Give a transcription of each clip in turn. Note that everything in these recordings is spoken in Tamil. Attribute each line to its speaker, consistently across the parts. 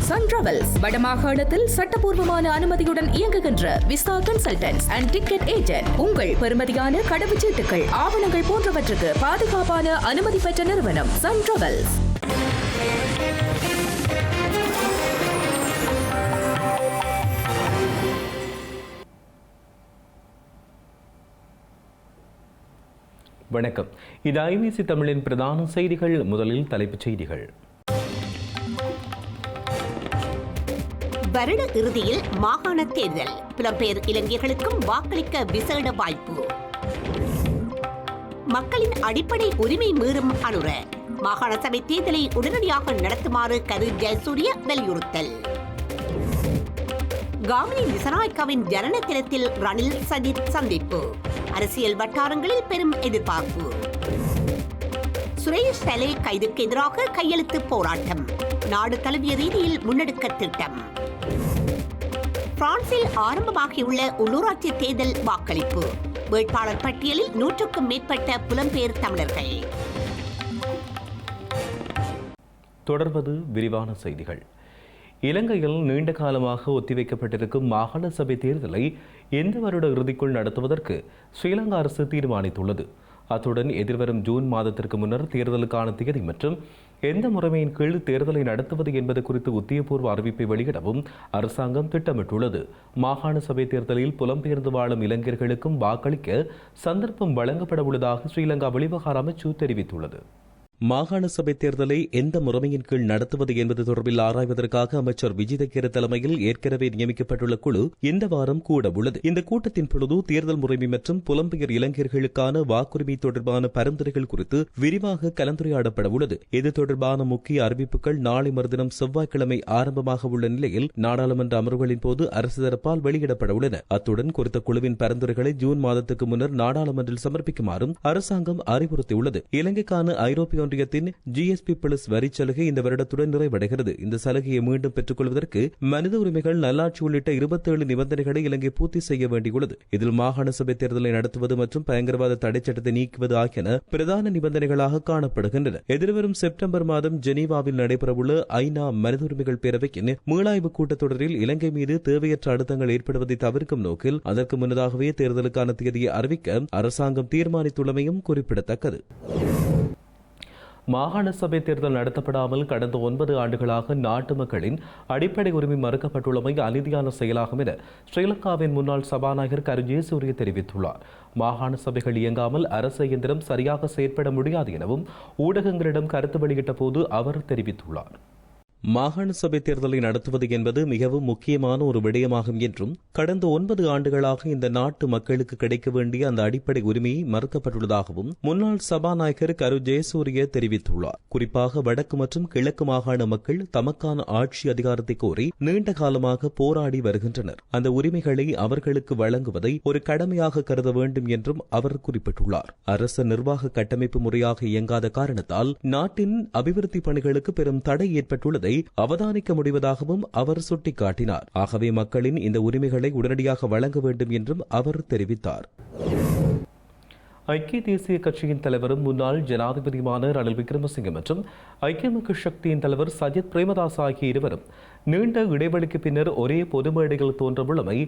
Speaker 1: சன் டிராவல்ஸ் வடமாகாணத்தில் சட்டபூர்வமான அனுமதியுடன் இயங்குகின்ற visa consultants and ticket agent. உங்கள் பெறுமதியான கடவுச்சீட்டுகள், ஆவணங்கள் போன்றவற்றுக்கு பாதுகாப்பான அனுமதி பெற்ற நிறுவனம் சன் டிராவல்ஸ்.
Speaker 2: வணக்கம். இது ஐபிசி தமிழின் பிரதான செய்திகள். முதலில் தலைப்புச் செய்திகள்.
Speaker 3: வருட இறுதியில் மாகாண தேர்தல், புலம்பெயர் இளைஞர்களுக்கும் வாக்களிக்க விசேட வாய்ப்பு. மக்களின் அடிப்படை உரிமை மீறும் அனுர மாகாண சபை தேர்தலை உடனடியாக நடத்துமாறு கரு ஜெயசூரிய வலியுறுத்தல். காமினி திசாநாயக்காவின் ஜனன தினத்தில் ரணில் சஜித் சந்திப்பு, அரசியல் வட்டாரங்களில் பெரும் எதிர்பார்ப்பு. சுரேஷ் சலே கைதுக்கு எதிராக கையெழுத்து போராட்டம், நாடு தழுவிய ரீதியில் முன்னெடுக்க திட்டம். பிரான்சில் ஆரம்பமாகியுள்ள உள்ளூராட்சி தேர்தல் வாக்களிப்பு, வேட்பாளர் பட்டியலில் 100க்கும் மேற்பட்ட புலம்பெயர் தமிழர்கள்.
Speaker 2: தொடர்வது விரிவான செய்திகள். இலங்கையில் நீண்ட காலமாக ஒத்திவைக்கப்பட்டிருக்கும் மாகாண சபை தேர்தலை எந்த வருட இறுதிக்குள் நடத்துவதற்கு ஸ்ரீலங்கா அரசு தீர்மானித்துள்ளது. அத்துடன் எதிர்வரும் ஜூன் மாதத்திற்கு முன்னர் தேர்தலுக்கான தேதி மற்றும் எந்த முறைமையின் கீழ் தேர்தலை நடத்துவது என்பது குறித்து உத்தியபூர்வ அறிவிப்பை வெளியிடவும் அரசாங்கம் திட்டமிட்டுள்ளது. மாகாண சபை தேர்தலில் புலம்பெயர்ந்து வாழும் இளைஞர்களுக்கும் வாக்களிக்க சந்தர்ப்பம் வழங்கப்பட உள்ளதாக ஸ்ரீலங்கா வெளிவகார அமைச்சு தெரிவித்துள்ளது. மாகாண சபை தேர்தலை எந்த முறைமையின் கீழ் நடத்துவது என்பது தொடர்பில் ஆராய்வதற்காக அமைச்சர் விஜிதகேர தலைமையில் ஏற்கனவே நியமிக்கப்பட்டுள்ள குழு இந்த வாரம் கூட உள்ளது. இந்த கூட்டத்தின் பொழுது தேர்தல் முறைமை மற்றும் புலம்பெயர் இளைஞர்களுக்கான வாக்குரிமை தொடர்பான பரிந்துரைகள் குறித்து விரிவாக கலந்துரையாடப்பட உள்ளது. இது தொடர்பான முக்கிய அறிவிப்புகள் நாளை மறுதினம் செவ்வாய்க்கிழமை ஆரம்பமாக உள்ள நிலையில் நாடாளுமன்ற அமர்வுகளின் போது அரசு தரப்பால் வெளியிடப்பட உள்ளன. அத்துடன் குறித்த குழுவின் பரிந்துரைகளை ஜூன் மாதத்துக்கு முன்னர் நாடாளுமன்றில் சமர்ப்பிக்குமாறும் அரசாங்கம் அறிவுறுத்தியுள்ளது. இலங்கைக்கான ஐரோப்பிய ஒன்றியத்தின் GSP+ வரி சலுகை இந்த வருடத்துடன் நிறைவடைகிறது. இந்த சலுகையை மீண்டும் பெற்றுக் கொள்வதற்கு மனித உரிமைகள், நல்லாட்சி உள்ளிட்ட 27 நிபந்தனைகளை இலங்கை பூர்த்தி செய்ய வேண்டியுள்ளது. இதில் மாகாண சபை தேர்தலை நடத்துவது மற்றும் பயங்கரவாத தடை சட்டத்தை நீக்குவது ஆகியன பிரதான நிபந்தனைகளாக காணப்படுகின்றன. எதிர்வரும் செப்டம்பர் மாதம் ஜெனீவாவில் நடைபெறவுள்ள ஐநா மனித உரிமைகள் பேரவையின் மீளாய்வு கூட்டத்தொடரில் இலங்கை மீது தேவையற்ற அழுத்தங்கள் ஏற்படுவதை தவிர்க்கும் நோக்கில் அதற்கு முன்னதாகவே தேர்தலுக்கான தேதியை அறிவிக்க அரசாங்கம் தீர்மானித்துள்ளமையும் குறிப்பிடத்தக்கது. மாகாண சபை தேர்தல் நடத்தப்படாமல் கடந்த 9 ஆண்டுகளாக நாட்டு மக்களின் அடிப்படை உரிமை மறுக்கப்பட்டுள்ளமை அநீதியான செயலாகும் என ஸ்ரீலங்காவின் முன்னாள் சபாநாயகர் கரு ஜெயசூரிய தெரிவித்துள்ளார். மாகாண சபைகள் இயங்காமல் அரசு இயந்திரம் சரியாக செயற்பட முடியாது எனவும் ஊடகங்களிடம் கருத்து வெளியிட்ட போது அவர் தெரிவித்துள்ளார். மாகாண சபை தேர்தலை நடத்துவது என்பது மிகவும் முக்கியமான ஒரு விடயமாகும் என்றும் கடந்த 9 ஆண்டுகளாக இந்த நாட்டு மக்களுக்கு கிடைக்க வேண்டிய அந்த அடிப்படை உரிமையை மறுக்கப்பட்டுள்ளதாகவும் முன்னாள் சபாநாயகர் கரு ஜெயசூரிய தெரிவித்துள்ளார். குறிப்பாக வடக்கு மற்றும் கிழக்கு மாகாண மக்கள் தமக்கான ஆட்சி அதிகாரத்தை கோரி நீண்ட காலமாக போராடி வருகின்றனர். அந்த உரிமைகளை அவர்களுக்கு வழங்குவதை ஒரு கடமையாக கருத வேண்டும் என்றும் அவர் குறிப்பிட்டுள்ளார். அரசு நிர்வாக கட்டமைப்பு முறையாக இயங்காத காரணத்தால் நாட்டின் அபிவிருத்தி பணிகளுக்கு பெரும் தடை ஏற்பட்டுள்ளது அவதானிக்க முடிவதாகவும் அவர் சுட்டிக்காட்டினார். ஆகவே மக்களின் இந்த உரிமைகளை உடனடியாக வழங்க வேண்டும் என்றும் அவர் தெரிவித்தார். ஐக்கிய தேசிய கட்சியின் தலைவரும் முன்னாள் ஜனாதிபதியுமான ரணில் விக்ரமசிங்கே மற்றும் ஐக்கிய மக்கள் சக்தியின் தலைவர் சஜித் பிரேமதாஸ் ஆகிய இருவரும் நீண்ட இடைவெளிக்கு பின்னர் ஒரே பொது மேடையில் தோன்றவுள்ளமை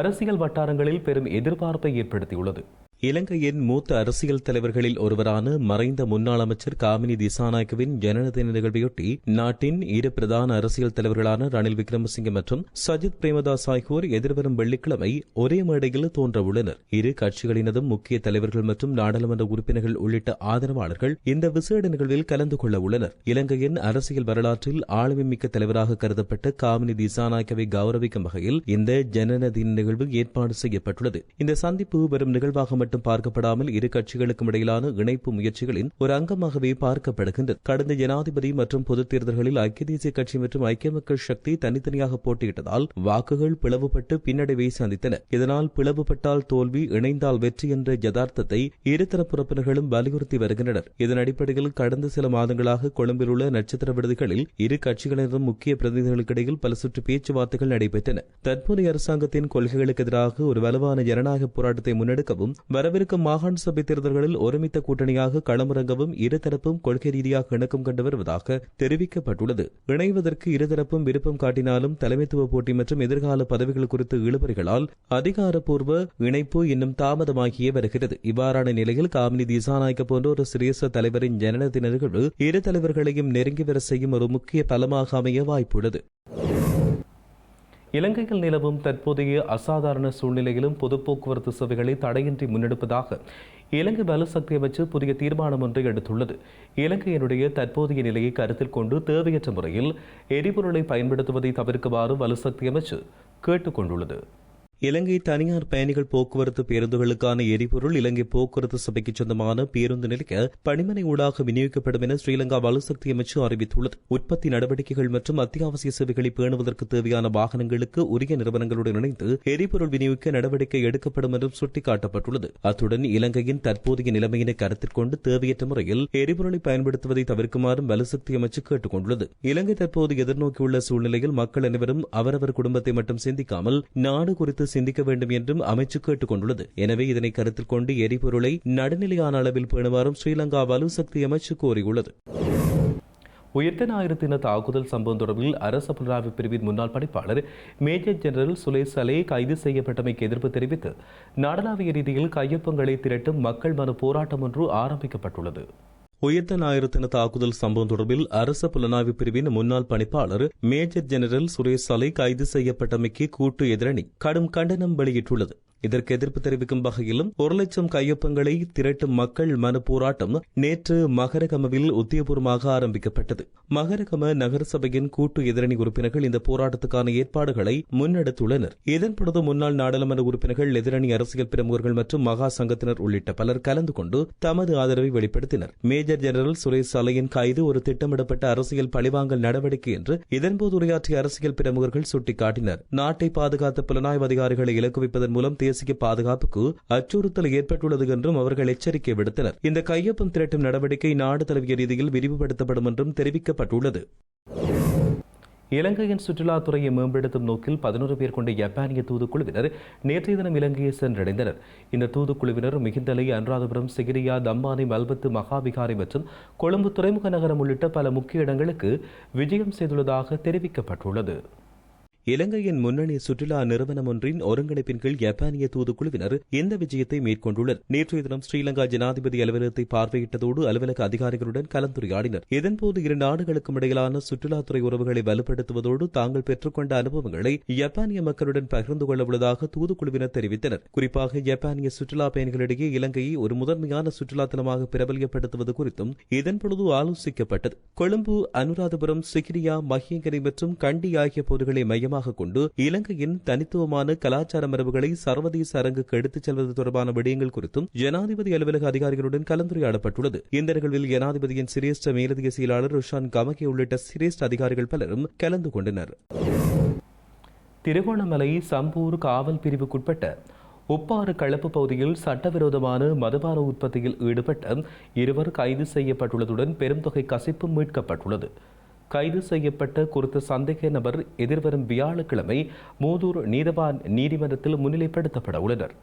Speaker 2: அரசியல் வட்டாரங்களில் பெரும் எதிர்பார்ப்பை ஏற்படுத்தியுள்ளது. இலங்கையின் மூத்த அரசியல் தலைவர்களில் ஒருவரான மறைந்த முன்னாள் அமைச்சர் காமினி திசாநாயக்கவின் ஜனன தின நிகழ்வையொட்டி நாட்டின் இரு பிரதான அரசியல் தலைவர்களான ரணில் விக்ரமசிங்கே மற்றும் சஜித் பிரேமதாஸ் ஆகியோர் எதிர்வரும் வெள்ளிக்கிழமை ஒரே மேடையில் தோன்றவுள்ளனர். இரு கட்சிகளினதும் முக்கிய தலைவர்கள் மற்றும் நாடாளுமன்ற உறுப்பினர்கள் உள்ளிட்ட ஆதரவாளர்கள் இந்த விசேட நிகழ்வில் கலந்து கொள்ள உள்ளனர். இலங்கையின் அரசியல் வரலாற்றில் ஆளுமை மிக்க தலைவராக கருதப்பட்ட காமினி திசாநாயக்கவை கௌரவிக்கும் வகையில் இந்த ஜனன தின நிகழ்வு ஏற்பாடு செய்யப்பட்டுள்ளது. இந்த சந்திப்பு வெறும் நிகழ்வாக மட்டும் பார்க்கப்படாமல் இரு கட்சிகளுக்கும் இடையிலான இணைப்பு முயற்சிகளின் ஒரு அங்கமாகவே பார்க்கப்படுகின்றது. கடந்த ஜனாதிபதி மற்றும் பொதுத் தேர்தல்களில் ஐக்கிய தேசிய கட்சி மற்றும் ஐக்கிய மக்கள் சக்தி தனித்தனியாக போட்டியிட்டதால் வாக்குகள் பிளவுபட்டு பின்னடைவை சந்தித்தன. இதனால் பிளவுபட்டால் தோல்வி, இணைந்தால் வெற்றி என்ற யதார்த்தத்தை இருதரப்பு உறுப்பினர்களும் வலியுறுத்தி வருகின்றனர். இதன் அடிப்படையில் கடந்த சில மாதங்களாக கொழும்பில் உள்ள நட்சத்திர விடுதிகளில் இரு கட்சிகளினதும் முக்கிய பிரதிநிதிகளுக்கிடையில் பல சுற்று பேச்சுவார்த்தைகள் நடைபெற்றன. தற்போதைய அரசாங்கத்தின் கொள்கைகளுக்கு எதிராக ஒரு வலுவான ஜனநாயக போராட்டத்தை முன்னெடுக்கவும் வரவிருக்கும் மாகாண சபை தேர்தல்களில் ஒருமித்த கூட்டணியாக களமிறங்கவும் இருதரப்பும் கொள்கை ரீதியாக இணக்கம் கண்டு வருவதாக தெரிவிக்கப்பட்டுள்ளது. இணைவதற்கு இருதரப்பும் விருப்பம் காட்டினாலும் தலைமைத்துவ போட்டி மற்றும் எதிர்கால பதவிகள் குறித்து இழுபறிகளால் அதிகாரப்பூர்வ இணைப்பு இன்னும் தாமதமாகியே வருகிறது. இவ்வாறான நிலையில் காமினி திசாநாயக்க போன்ற ஒரு சிரேஷ்ட தலைவரின் ஜனன தின நிகழ்வு இரு தலைவர்களையும் நெருங்கி வர செய்யும் ஒரு முக்கிய பலமாக அமைய வாய்ப்புள்ளது. இலங்கையில் நிலவும் தற்போதைய அசாதாரண சூழ்நிலையிலும் பொது போக்குவரத்து சேவைகளை தடையின்றி முன்னெடுப்பதாக இலங்கை வலுசக்தி அமைச்சு புதிய தீர்மானம் ஒன்றை எடுத்துள்ளது. இலங்கையினுடைய தற்போதைய நிலையை கருத்தில் கொண்டு தேவையற்ற முறையில் எரிபொருளை பயன்படுத்துவதை தவிர்க்குமாறு வலுசக்தி அமைச்சு கேட்டுக் கொண்டுள்ளது. இலங்கை தனியார் பயணிகள் போக்குவரத்து பேருந்துகளுக்கான எரிபொருள் இலங்கை போக்குவரத்து சபைக்கு சொந்தமான பேருந்து நிலைய பணிமனை ஊடாக விநியோகிக்கப்படும் என ஸ்ரீலங்கா வலுசக்தி அமைச்சு அறிவித்துள்ளது. உற்பத்தி நடவடிக்கைகள் மற்றும் அத்தியாவசிய சேவைகளை பேணுவதற்கு தேவையான வாகனங்களுக்கு உரிய நிறுவனங்களுடன் இணைந்து எரிபொருள் விநியோகிக்க நடவடிக்கை எடுக்கப்படும் என்றும் சுட்டிக்காட்டப்பட்டுள்ளது. அத்துடன் இலங்கையின் தற்போதைய நிலைமையினை கருத்தில் கொண்டு தேவையற்ற முறையில் எரிபொருளை பயன்படுத்துவதை தவிர்க்குமாறும் வலுசக்தி அமைச்சு கேட்டுக் கொண்டுள்ளது. இலங்கை தற்போது எதிர்நோக்கியுள்ள சூழ்நிலையில் மக்கள் அனைவரும் அவரவர் குடும்பத்தை மட்டும் சிந்திக்காமல் நாடு குறித்து சிந்திக்க வேண்டும் என்றும் அமைச்சு கேட்டுக் கொண்டுள்ளது. எனவே இதனை கருத்தில் கொண்டு எரிபொருளை நடுநிலையான அளவில் பேணுமாறும் ஸ்ரீலங்கா வலுசக்தி அமைச்சு கோரியுள்ளது. உயர்த்த ஞாயிறு தின தாக்குதல் சம்பவம் தொடர்பில் அரச புலனாய்வு பிரிவின் முன்னாள் பணிப்பாளர் மேஜர் ஜெனரல் சுலேஷ் சலே கைது செய்யப்பட்டமைக்கு எதிர்ப்பு தெரிவித்து நாடளாவிய ரீதியில் கையொப்பங்களை திரட்டும் மக்கள் மனு போராட்டம் ஒன்று ஆரம்பிக்கப்பட்டுள்ளது. உயர்த்த ஞாயிறு தின தாக்குதல் சம்பவம் தொடர்பில் அரச புலனாய்வு பிரிவின் முன்னாள் பணிப்பாளர் மேஜர் ஜெனரல் சுரேஷ் சலை கைது செய்யப்பட்டமைக்கு கூட்டு எதிரணி கடும் கண்டனம் வெளியிட்டுள்ளது. இதற்கு எதிர்ப்பு தெரிவிக்கும் வகையிலும் 1,00,000 கையொப்பங்களை திரட்டும் மக்கள் மனு போராட்டம் நேற்று மகரகமவில் உத்தியபூர்வமாக ஆரம்பிக்கப்பட்டது. மகரகம நகரசபையின் கூட்டு எதிரணி உறுப்பினர்கள் இந்த போராட்டத்துக்கான ஏற்பாடுகளை முன்னெடுத்துள்ளனர். இதன்பொழுது முன்னாள் நாடாளுமன்ற உறுப்பினர்கள், எதிரணி அரசியல் பிரமுகர்கள் மற்றும் மகா சங்கத்தினர் உள்ளிட்ட பலர் கலந்து கொண்டு தமது ஆதரவை வெளிப்படுத்தினர். மேஜர் ஜெனரல் சுரேஷ் சலையின் கைது ஒரு திட்டமிடப்பட்ட அரசியல் பழிவாங்கல் நடவடிக்கை என்று இதன்போது உரையாற்றிய அரசியல் பிரமுகர்கள் சுட்டிக்காட்டினர். நாட்டை பாதுகாத்த புலனாய்வு அதிகாரிகளை இலக்கு வைப்பதன் மூலம் தேசிய பாதுகாப்புக்கு அச்சுறுத்தல் ஏற்பட்டுள்ளது என்றும் அவர்கள் எச்சரிக்கை விடுத்தனர். இந்த கையொப்பம் திரட்டும் நடவடிக்கை நாடு தழுவிய ரீதியில் விரிவுபடுத்தப்படும் என்றும் தெரிவிக்கப்பட்டுள்ளது. இலங்கையின் சுற்றுலாத்துறையை மேம்படுத்தும் நோக்கில் 11 பேர் கொண்ட ஜப்பானிய தூதுக்குழுவினர் நேற்றைய தினம் இலங்கையை சென்றடைந்தனர். இந்த தூதுக்குழுவினர் மிகிந்தலை, அனுராதபுரம், சிகிரியா, தம்பானை, மல்பத்து, மகாவிகாரை மற்றும் கொழும்பு துறைமுக நகரம் உள்ளிட்ட பல முக்கிய இடங்களுக்கு விஜயம் செய்துள்ளதாக தெரிவிக்கப்பட்டுள்ளது. இலங்கையின் முன்னணி சுற்றுலா நிறுவனம் ஒன்றின் ஒருங்கிணைப்பின் கீழ் ஜப்பானிய தூதுக்குழுவினர் இந்த விஜயத்தை மேற்கொண்டுள்ளனர். நேற்றைய தினம் ஸ்ரீலங்கா ஜனாதிபதி அலுவலகத்தை பார்வையிட்டதோடு அலுவலக அதிகாரிகளுடன் கலந்துரையாடினர். இதன்போது இரு நாடுகளுக்கும் இடையிலான சுற்றுலாத்துறை உறவுகளை வலுப்படுத்துவதோடு தாங்கள் பெற்றுக்கொண்ட அனுபவங்களை ஜப்பானிய மக்களுடன் பகிர்ந்து கொள்ள உள்ளதாக தூதுக்குழுவினர் தெரிவித்தனர். குறிப்பாக ஜப்பானிய சுற்றுலா பயணிகளிடையே இலங்கையை ஒரு முதன்மையான சுற்றுலா தலமாக பிரபல்யப்படுத்துவது குறித்தும் இதன்பொழுது ஆலோசிக்கப்பட்டது. கொழும்பு, அனுராதபுரம், சிகிரியா, மஹியங்கரை மற்றும் கண்டி ஆகிய பகுதிகளை மையமாக கொண்டு இலங்கையின் தனித்துவமான கலாச்சார மரபுகளை சர்வதேச அரங்குக்கு எடுத்துச் செல்வது தொடர்பான விடயங்கள் குறித்தும் ஜனாதிபதி அலுவலக அதிகாரிகளுடன் கலந்துரையாடப்பட்டுள்ளது. இந்த நிகழ்வில் ஜனாதிபதியின் சிரேஷ்ட மேலதிக செயலாளர் ருஷான் கமகே உள்ளிட்ட சிரேஷ்ட அதிகாரிகள் பலரும் கலந்து கொண்டனர். திருகோணமலை சம்பூர் காவல் பிரிவுக்குட்பட்ட உப்பாறு களப்பு பகுதியில் சட்டவிரோதமான மதுபான உற்பத்தியில் ஈடுபட்ட 2 கைது செய்யப்பட்டுள்ளதுடன் பெரும் தொகை கசிப்பும் மீட்கப்பட்டுள்ளது. கைது செய்யப்பட்ட குறித்த சந்தேக நபர் எதிர்வரும் வியாழக்கிழமை மூதூர் நீதவான் நீதிமன்றத்தில் முன்னிலைப்படுத்தப்பட உள்ளனர்.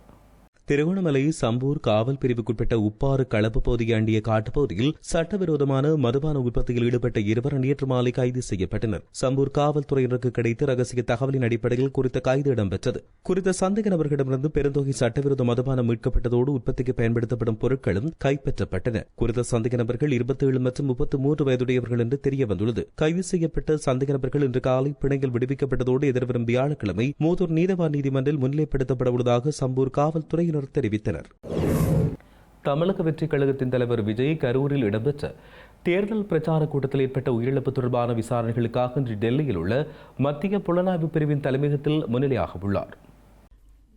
Speaker 2: திருகோணமலை சம்பூர் காவல் பிரிவுக்குட்பட்ட உப்பாறு களப்பு பகுதியை அண்டிய காட்டுப்பகுதியில் சட்டவிரோதமான மதுபான உற்பத்தியில் ஈடுபட்ட 2 நேற்று மாலை கைது செய்யப்பட்டனர். சம்பூர் காவல்துறையினருக்கு கிடைத்த ரகசிய தகவலின் அடிப்படையில் குறித்த கைது இடம்பெற்றது. குறித்த சந்தேக நபர்களிடமிருந்து பெருந்தொகை சட்டவிரோத மதுபானம் மீட்கப்பட்டதோடு உற்பத்திக்கு பயன்படுத்தப்படும் பொருட்களும் கைப்பற்றப்பட்டன. குறித்த சந்தேக நபர்கள் 27 மற்றும் 33 வயதுடையவர்கள் என்று தெரிய வந்துள்ளது. கைது செய்யப்பட்ட சந்தேக நபர்கள் இன்று காலை பிணையில் விடுவிக்கப்பட்டதோடு எதிர்வரும் வியாழக்கிழமை மூதூர் நீதவான் நீதிமன்றில் முன்னிலைப்படுத்தப்பட உள்ளதாக சம்பூர் காவல்துறை தெரிவித்தனர். தமிழக வெற்றி கழகத்தின் தலைவர் விஜய் கரூரில் இடம்பெற்ற தேர்தல் பிரச்சார கூட்டத்தில் ஏற்பட்ட உயிரிழப்பு தொடர்பான விசாரணைகளுக்காக இன்று டெல்லியில் உள்ள மத்திய புலனாய்வு பிரிவின் தலைமையகத்தில் முன்னிலையாக உள்ளார்.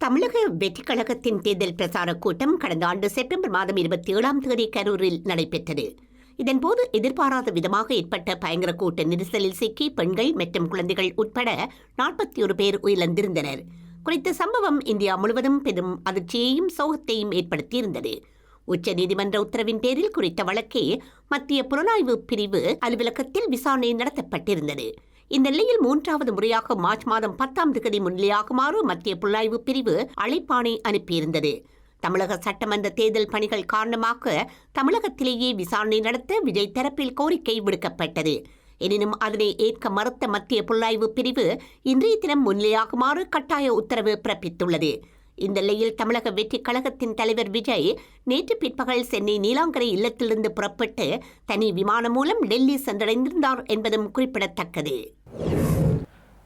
Speaker 3: தமிழக வெற்றி கழகத்தின் தேர்தல் பிரச்சார கூட்டம் கடந்த ஆண்டு செப்டம்பர் மாதம் 27ஆம் தேதி கரூரில் நடைபெற்றது. இதன்போது எதிர்பாராத விதமாக ஏற்பட்ட பயங்கர கூட்ட நெரிசலில் சிக்கி பெண்கள் மற்றும் குழந்தைகள் உட்பட 41 பேர் உயிரிழந்திருந்தனர். குறித்த சம்பவம் இந்தியா முழுவதும் பெரும் அதிர்ச்சியையும் சோகத்தையும் ஏற்படுத்தியிருந்தது. உச்சநீதிமன்ற உத்தரவின் பேரில் குறித்த வழக்கே மத்திய புலனாய்வு பிரிவு அலுவலகத்தில் விசாரணை நடத்தப்பட்டிருந்தது. இந்த நிலையில் 3வது முறையாக மார்ச் மாதம் 10ஆம் தேதி முன்னிலையாகுமாறு மத்திய புலனாய்வு பிரிவு அழைப்பாணை அனுப்பியிருந்தது. தமிழக சட்டமன்ற தேர்தல் பணிகள் காரணமாக தமிழகத்திலேயே விசாரணை நடத்த விஜய் தரப்பில் கோரிக்கை விடுக்கப்பட்டது. எனினும் அதனை ஏற்க மறுத்த மத்திய புலனாய்வு பிரிவு இன்றைய தினம் முன்னிலையாகுமாறு கட்டாய உத்தரவு பிறப்பித்துள்ளது. இந்த நிலையில் தமிழக வெற்றி கழகத்தின் தலைவர் விஜய் நேற்று பிற்பகல் சென்னை நீலாங்கரை இல்லத்திலிருந்து புறப்பட்டு தனி விமானம் மூலம் டெல்லி சென்றடைந்திருந்தார் என்பதும் குறிப்பிடத்தக்கது.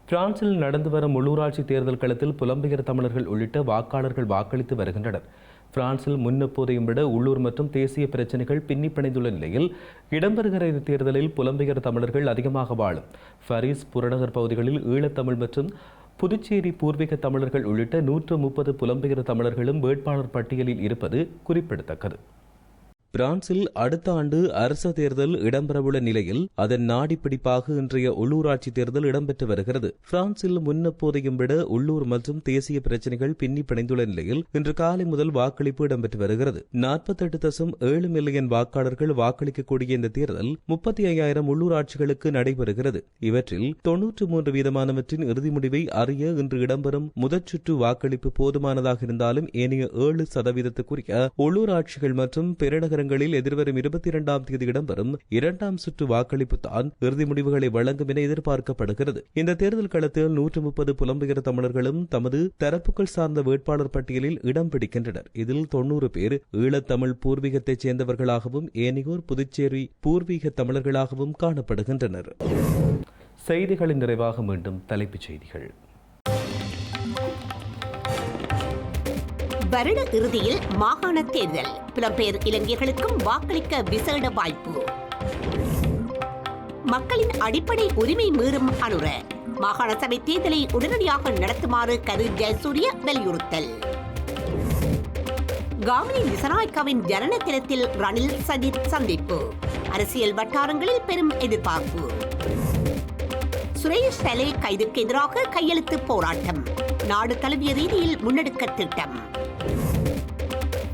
Speaker 2: பிரான்சில் நடந்து வரும் உள்ளூராட்சி தேர்தல் களத்தில் புலம்பெயர் தமிழர்கள் உள்ளிட்ட வாக்காளர்கள் வாக்களித்து வருகின்றனர். பிரான்சில் முன்னெப்போதையும் விட உள்ளூர் மற்றும் தேசிய பிரச்சினைகள் பின்னி பிணைந்துள்ள நிலையில் இடம்பெறுகிற இந்த தேர்தலில் புலம்பெயர் தமிழர்கள் அதிகமாக வாழும் பாரிஸ் புறநகர் பகுதிகளில் ஈழத்தமிழ் மற்றும் புதுச்சேரி பூர்வீக தமிழர்கள் உள்ளிட்ட 130 புலம்பெயர் தமிழர்களும் வேட்பாளர் பட்டியலில் இருப்பது குறிப்பிடத்தக்கது. பிரான்சில் அடுத்த ஆண்டு அரச தேர்தல் இடம்பெறவுள்ள நிலையில் அதன் நாடிப்பிடிப்பாக இன்றைய உள்ளூராட்சி தேர்தல் இடம்பெற்று வருகிறது. பிரான்சில் முன்னெப்போதையும் விட உள்ளூர் மற்றும் தேசிய பிரச்சினைகள் பின்னி பிணைந்துள்ள நிலையில் இன்று காலை முதல் வாக்களிப்பு இடம்பெற்று வருகிறது. 48.7 மில்லியன் வாக்காளர்கள் வாக்களிக்கக்கூடிய இந்த தேர்தல் 35,000 உள்ளூராட்சிகளுக்கு நடைபெறுகிறது. இவற்றில் 93% இறுதி முடிவை அறிய இன்று இடம்பெறும் முதற்சுற்று வாக்களிப்பு போதுமானதாக இருந்தாலும் ஏனைய 7%க்குரிய உள்ளூராட்சிகள் மற்றும் பெருநகர எதிர்வரும் 22ஆம் தேதி இடம்பெறும் 2ஆம் சுற்று வாக்களிப்பு தான் இறுதி முடிவுகளை வழங்கும் என எதிர்பார்க்கப்படுகிறது. இந்த தேர்தல் களத்தில் 130 புலம்பெயர் தமிழர்களும் தமது தரப்புகள் சார்ந்த வேட்பாளர் பட்டியலில் இடம் பிடிக்கின்றனர். இதில் 90 பேர் ஈழத்தமிழ் பூர்வீகத்தைச் சேர்ந்தவர்களாகவும் ஏனையோர் புதுச்சேரி பூர்வீக தமிழர்களாகவும் காணப்படுகின்றனர். செய்திகளின் நிறைவாக மீண்டும் தலைப்புச் செய்திகள்.
Speaker 3: வருட இறுதியில் மாகாண தேர்தல், புலம்பெயர் இளைஞர்களுக்கும் வாக்களிக்க விசேட வாய்ப்பு. மக்களின் அடிப்படை உரிமை மீறும் அனுர மாகாண சபை தேர்தலை உடனடியாக நடத்துமாறு கரு ஜெயசூரிய வலியுறுத்தல். காமினி திசாநாயக்காவின் ஜனன தினத்தில் ரணில் சஜித் சந்திப்பு, அரசியல் வட்டாரங்களில் பெரும் எதிர்பார்ப்பு. சுரேஷ் தலே கைதுக்கு எதிராக கையெழுத்து போராட்டம், நாடு தழுவிய ரீதியில் முன்னெடுக்க திட்டம்.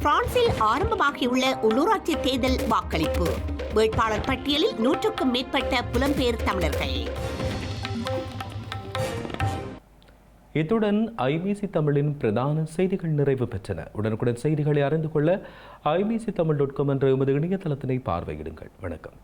Speaker 3: பிரான்சில் ஆரம்பமாகியுள்ள உள்ளூராட்சி தேர்தல் வாக்களிப்பு, வேட்பாளர் பட்டியலில் 100க்கும் மேற்பட்ட புலம்பெயர் தமிழர்கள்.
Speaker 2: இத்துடன் ஐபிசி தமிழின் பிரதான செய்திகள் நிறைவு பெற்றன. உடனுக்குடன் செய்திகளை அறிந்து கொள்ள ibctamil.com என்ற எமது இணையதளத்தினை பார்வையிடுங்கள். வணக்கம்.